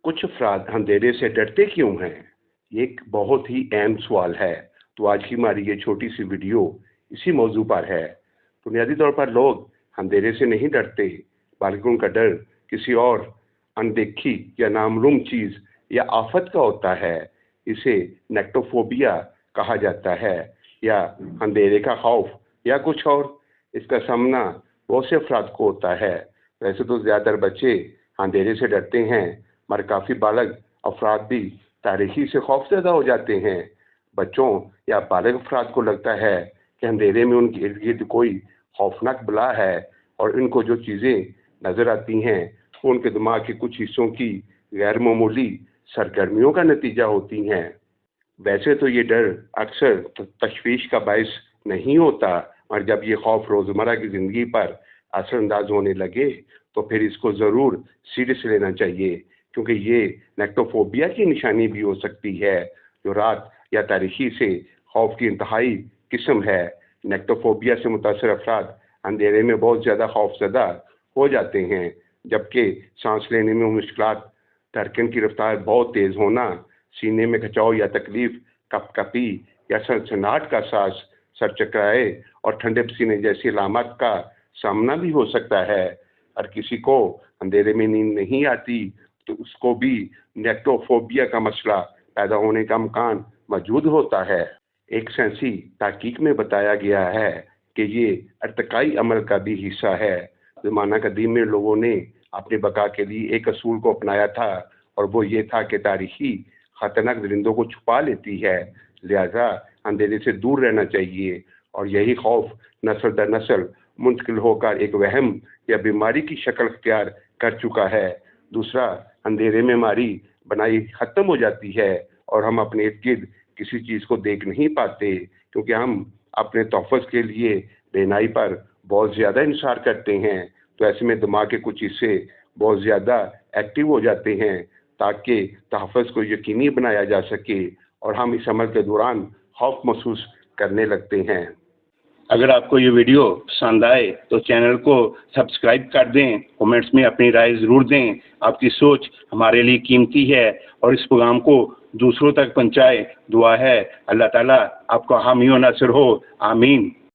کچھ افراد اندھیرے سے ڈرتے کیوں ہیں؟ یہ ایک بہت ہی اہم سوال ہے۔ تو آج کی ہماری یہ چھوٹی سی ویڈیو اسی موضوع پر ہے۔ بنیادی طور پر لوگ اندھیرے سے نہیں ڈرتے، بلکہ ان کا ڈر کسی اور اندیکھی یا نامعلوم چیز یا آفت کا ہوتا ہے۔ اسے نیکٹوفوبیا کہا جاتا ہے، یا اندھیرے کا خوف یا کچھ اور۔ اس کا سامنا بہت سے افراد کو ہوتا ہے۔ ویسے تو زیادہ تر بچے اندھیرے سے ڈرتے ہیں، مگر کافی بالغ افراد بھی تاریکی سے خوف زدہ ہو جاتے ہیں۔ بچوں یا بالغ افراد کو لگتا ہے کہ اندھیرے میں ان کے ارد گرد کوئی خوفناک بلا ہے، اور ان کو جو چیزیں نظر آتی ہیں وہ ان کے دماغ کے کچھ حصوں کی غیر معمولی سرگرمیوں کا نتیجہ ہوتی ہیں۔ ویسے تو یہ ڈر اکثر تشویش کا باعث نہیں ہوتا، اور جب یہ خوف روزمرہ کی زندگی پر اثر انداز ہونے لگے تو پھر اس کو ضرور سیریس لینا چاہیے، کیونکہ یہ نیکٹوفوبیا کی نشانی بھی ہو سکتی ہے، جو رات یا تاریکی سے خوف کی انتہائی قسم ہے۔ نیکٹوفوبیا سے متاثر افراد اندھیرے میں بہت زیادہ خوف زدہ ہو جاتے ہیں، جبکہ سانس لینے میں مشکلات، دھڑکن کی رفتار بہت تیز ہونا، سینے میں کھچاؤ یا تکلیف، کپ کپی یا سنسناہٹ کا احساس، سر چکرائے اور ٹھنڈے پسینے جیسی علامات کا سامنا بھی ہو سکتا ہے۔ اور کسی کو اندھیرے میں نیند نہیں آتی تو اس کو بھی نیکٹوفوبیا کا مسئلہ پیدا ہونے کا امکان موجود ہوتا ہے۔ ایک سائنسی تحقیق میں بتایا گیا ہے کہ یہ ارتقائی عمل کا بھی حصہ ہے۔ زمانہ قدیم میں لوگوں نے اپنی بقا کے لیے ایک اصول کو اپنایا تھا، اور وہ یہ تھا کہ تاریکی خطرناک درندوں کو چھپا لیتی ہے، لہذا اندھیرے سے دور رہنا چاہیے۔ اور یہی خوف نسل در نسل منتقل ہو کر ایک وہم یا بیماری کی شکل اختیار کر چکا ہے۔ دوسرا، اندھیرے میں ہماری بنائی ختم ہو جاتی ہے، اور ہم اپنے ارد گرد کسی چیز کو دیکھ نہیں پاتے، کیونکہ ہم اپنے تحفظ کے لیے بینائی پر بہت زیادہ انحصار کرتے ہیں۔ تو ایسے میں دماغ کے کچھ حصے بہت زیادہ ایکٹیو ہو جاتے ہیں تاکہ تحفظ کو یقینی بنایا جا سکے، اور ہم اس عمل کے دوران خوف محسوس کرنے لگتے ہیں۔ اگر آپ کو یہ ویڈیو پسند آئے تو چینل کو سبسکرائب کر دیں، کومنٹس میں اپنی رائے ضرور دیں۔ آپ کی سوچ ہمارے لیے قیمتی ہے، اور اس پیغام کو دوسروں تک پہنچائے۔ دعا ہے اللہ تعالیٰ آپ کو حامی و ناصر ہو، آمین۔